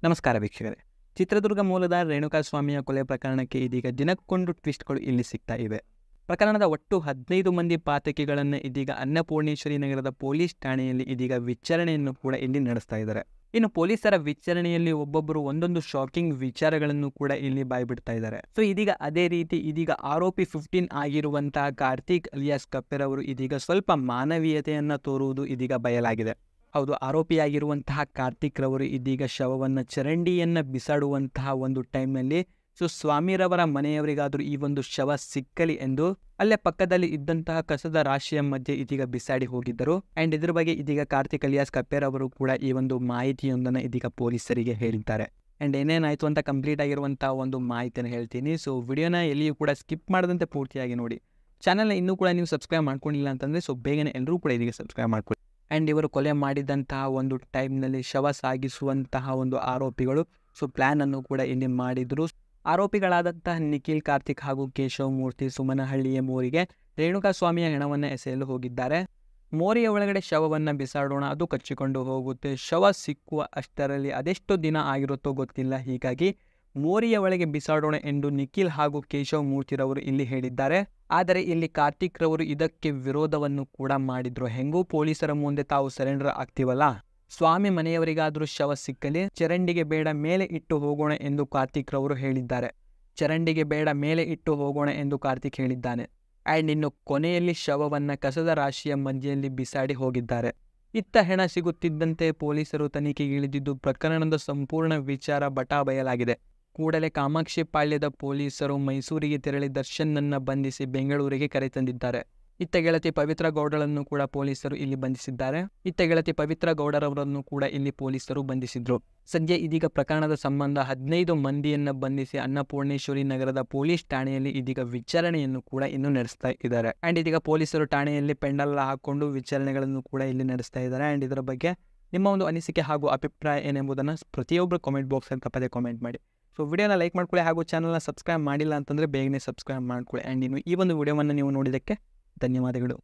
ನಮಸ್ಕಾರ ವೀಕ್ಷಕರೇ. ಚಿತ್ರದುರ್ಗ ಮೂಲದ ರೇಣುಕಾಸ್ವಾಮಿಯ ಕೊಲೆ ಪ್ರಕರಣಕ್ಕೆ ಇದೀಗ ದಿನಕ್ಕೊಂದು ಟ್ವಿಸ್ಟ್ಗಳು ಇಲ್ಲಿ ಸಿಗ್ತಾ ಇವೆ. ಪ್ರಕರಣದ ಒಟ್ಟು 15 ಮಂದಿ ಪಾತಕಿಗಳನ್ನು ಇದೀಗ ಅನ್ನಪೂರ್ಣೇಶ್ವರಿ ನಗರದ ಪೊಲೀಸ್ ಠಾಣೆಯಲ್ಲಿ ಇದೀಗ ವಿಚಾರಣೆಯನ್ನು ಕೂಡ ಇಲ್ಲಿ ನಡೆಸ್ತಾ ಇದ್ದಾರೆ. ಇನ್ನು ಪೊಲೀಸರ ವಿಚಾರಣೆಯಲ್ಲಿ ಒಬ್ಬೊಬ್ಬರು ಒಂದೊಂದು ಶಾಕಿಂಗ್ ವಿಚಾರಗಳನ್ನು ಕೂಡ ಇಲ್ಲಿ ಬಾಯ್ಬಿಡ್ತಾ ಇದ್ದಾರೆ. ಸೊ ಇದೀಗ ಅದೇ ರೀತಿ ಇದೀಗ ಆರೋಪಿ 15 ಆಗಿರುವಂತಹ ಕಾರ್ತಿಕ್ ಅಲಿಯಾಸ್ ಕಪ್ಪೆರ್ ಅವರು ಇದೀಗ ಸ್ವಲ್ಪ ಮಾನವೀಯತೆಯನ್ನು ತೋರುವುದು ಇದೀಗ ಬಯಲಾಗಿದೆ. ಹೌದು, ಆರೋಪಿಯಾಗಿರುವಂತಹ ಕಾರ್ತಿಕ್ ರವರು ಇದೀಗ ಶವವನ್ನು ಚರಂಡಿಯನ್ನು ಬಿಸಾಡುವಂತಹ ಒಂದು ಟೈಮ್ನಲ್ಲಿ ಸ್ವಾಮಿರವರ ಮನೆಯವರಿಗಾದರೂ ಈ ಒಂದು ಶವ ಸಿಕ್ಕಲಿ ಎಂದು ಅಲ್ಲೇ ಪಕ್ಕದಲ್ಲಿ ಇದ್ದಂತಹ ಕಸದ ರಾಶಿಯ ಮಧ್ಯೆ ಇದೀಗ ಬಿಸಾಡಿ ಹೋಗಿದ್ದರು. ಆ್ಯಂಡ್ ಇದ್ರ ಬಗ್ಗೆ ಇದೀಗ ಕಾರ್ತಿಕ್ ಅಲಿಯಾಸ್ ಕಪ್ಪೆರ್ ಅವರು ಕೂಡ ಈ ಒಂದು ಮಾಹಿತಿಯೊಂದನ್ನು ಇದೀಗ ಪೊಲೀಸರಿಗೆ ಹೇಳಿದ್ದಾರೆ. ಆ್ಯಂಡ್ ಏನೇನಾಯಿತು ಅಂತ ಕಂಪ್ಲೀಟ್ ಆಗಿರುವಂತಹ ಒಂದು ಮಾಹಿತಿಯನ್ನು ಹೇಳ್ತೀನಿ. ಸೊ ವಿಡಿಯೋನ ಎಲ್ಲಿಯೂ ಕೂಡ ಸ್ಕಿಪ್ ಮಾಡದಂತೆ ಪೂರ್ತಿಯಾಗಿ ನೋಡಿ. ಚಾನಲ್ನ ಇನ್ನೂ ಕೂಡ ನೀವು ಸಬ್ಸ್ಕ್ರೈಬ್ ಮಾಡ್ಕೊಂಡಿಲ್ಲ ಅಂತಂದರೆ ಬೇಗನೆ ಎಲ್ಲರೂ ಕೂಡ ಇದೀಗ ಸಬ್ಸ್ಕ್ರೈಬ್ ಮಾಡ್ಕೊಳ್ಳಿ. ಆ್ಯಂಡ್ ಇವರು ಕೊಲೆ ಮಾಡಿದಂತಹ ಒಂದು ಟೈಮ್ನಲ್ಲಿ ಶವ ಸಾಗಿಸುವಂತಹ ಒಂದು ಆರೋಪಿಗಳು ಪ್ಲ್ಯಾನನ್ನು ಕೂಡ ಇಲ್ಲಿ ಮಾಡಿದರು. ಆರೋಪಿಗಳಾದಂತಹ ನಿಖಿಲ್, ಕಾರ್ತಿಕ್ ಹಾಗೂ ಕೇಶವ್ ಮೂರ್ತಿ ಸುಮನಹಳ್ಳಿಯ ಮೋರಿಗೆ ರೇಣುಕಾಸ್ವಾಮಿಯ ಹೆಣವನ್ನು ಎಸೆಯಲು ಹೋಗಿದ್ದಾರೆ. ಮೋರಿಯ ಒಳಗಡೆ ಶವವನ್ನು ಬಿಸಾಡೋಣ, ಅದು ಕಚ್ಚಿಕೊಂಡು ಹೋಗುತ್ತೆ. ಶವ ಸಿಕ್ಕುವ ಅಷ್ಟರಲ್ಲಿ ಅದೆಷ್ಟು ದಿನ ಆಗಿರುತ್ತೋ ಗೊತ್ತಿಲ್ಲ. ಹೀಗಾಗಿ ಮೋರಿಯ ಒಳಗೆ ಬಿಸಾಡೋಣ ಎಂದು ನಿಖಿಲ್ ಹಾಗೂ ಕೇಶವ್ ಮೂರ್ತಿರವರು ಇಲ್ಲಿ ಹೇಳಿದ್ದಾರೆ. ಆದರೆ ಇಲ್ಲಿ ಕಾರ್ತಿಕ್ ರವರು ಇದಕ್ಕೆ ವಿರೋಧವನ್ನು ಕೂಡ ಮಾಡಿದ್ರು. ಹೆಂಗೂ ಪೊಲೀಸರ ಮುಂದೆ ತಾವು ಸರೆಂಡರ್ ಆಗ್ತೀವಲ್ಲ, ಸ್ವಾಮಿ ಮನೆಯವರಿಗಾದರೂ ಶವ ಸಿಕ್ಕಲಿ, ಚರಂಡಿಗೆ ಬೇಡ ಮೇಲೆ ಇಟ್ಟು ಹೋಗೋಣ ಎಂದು ಕಾರ್ತಿಕ್ ರವರು ಹೇಳಿದ್ದಾರೆ. ಚರಂಡಿಗೆ ಬೇಡ ಮೇಲೆ ಇಟ್ಟು ಹೋಗೋಣ ಎಂದು ಕಾರ್ತಿಕ್ ಹೇಳಿದ್ದಾನೆ. ಆ್ಯಂಡ್ ಇನ್ನು ಕೊನೆಯಲ್ಲಿ ಶವವನ್ನು ಕಸದ ರಾಶಿಯ ಮಧ್ಯೆಯಲ್ಲಿ ಬಿಸಾಡಿ ಹೋಗಿದ್ದಾರೆ. ಇತ್ತ ಹೆಣ ಸಿಗುತ್ತಿದ್ದಂತೆ ಪೊಲೀಸರು ತನಿಖೆಗೆ ಇಳಿದಿದ್ದು ಪ್ರಕರಣದ ಸಂಪೂರ್ಣ ವಿಚಾರ ಬಯಲಾಗಿದೆ. ಕೂಡಲೇ ಕಾಮಾಕ್ಷಿ ಪಾಳ್ಯದ ಪೊಲೀಸರು ಮೈಸೂರಿಗೆ ತೆರಳಿ ದರ್ಶನ್ನನ್ನು ಬಂಧಿಸಿ ಬೆಂಗಳೂರಿಗೆ ಕರೆತಂದಿದ್ದಾರೆ. ಇತ್ತ ಗೆಳತಿ ಪವಿತ್ರ ಗೌಡರನ್ನು ಕೂಡ ಪೊಲೀಸರು ಇಲ್ಲಿ ಬಂಧಿಸಿದ್ದಾರೆ. ಇತ್ತ ಗೆಳತಿ ಪವಿತ್ರ ಗೌಡರವರನ್ನು ಕೂಡ ಇಲ್ಲಿ ಪೊಲೀಸರು ಬಂಧಿಸಿದ್ರು. ಸದ್ಯ ಇದೀಗ ಪ್ರಕರಣದ ಸಂಬಂಧ 15 ಮಂದಿಯನ್ನು ಬಂಧಿಸಿ ಅನ್ನಪೂರ್ಣೇಶ್ವರಿ ನಗರದ ಪೊಲೀಸ್ ಠಾಣೆಯಲ್ಲಿ ಇದೀಗ ವಿಚಾರಣೆಯನ್ನು ಕೂಡ ಇನ್ನು ನಡೆಸ್ತಾ ಇದ್ದಾರೆ. ಆ್ಯಂಡ್ ಇದೀಗ ಪೊಲೀಸರು ಠಾಣೆಯಲ್ಲಿ ಪೆಂಡಲ್ ಹಾಕೊಂಡು ವಿಚಾರಣೆಗಳನ್ನು ಕೂಡ ಇಲ್ಲಿ ನಡೆಸ್ತಾ ಇದ್ದಾರೆ. ಆ್ಯಂಡ್ ಇದರ ಬಗ್ಗೆ ನಿಮ್ಮ ಒಂದು ಅನಿಸಿಕೆ ಹಾಗೂ ಅಭಿಪ್ರಾಯ ಏನೆಂಬುದನ್ನು ಪ್ರತಿಯೊಬ್ಬರು ಕಾಮೆಂಟ್ ಬಾಕ್ಸಲ್ಲಿ ತಪ್ಪದೆ ಕಾಮೆಂಟ್ ಮಾಡಿ. ವಿಡಿಯೋನ ಲೈಕ್ ಮಾಡ್ಕೊಳ್ಳಿ ಹಾಗೂ ಚಾನಲ್ನ ಸಬ್ಸ್ಕ್ರೈಬ್ ಮಾಡಿಲ್ಲ ಅಂತಂದರೆ ಬೇಗನೆ ಸಬ್ಸ್ಕ್ರೈಬ್ ಮಾಡ್ಕೊಳ್ಳಿ. ಆ್ಯಂಡ್ ಇನ್ನು ಈ ಒಂದು ವಿಡಿಯೋವನ್ನು ನೀವು ನೋಡಿದ್ದಕ್ಕೆ ಧನ್ಯವಾದಗಳು.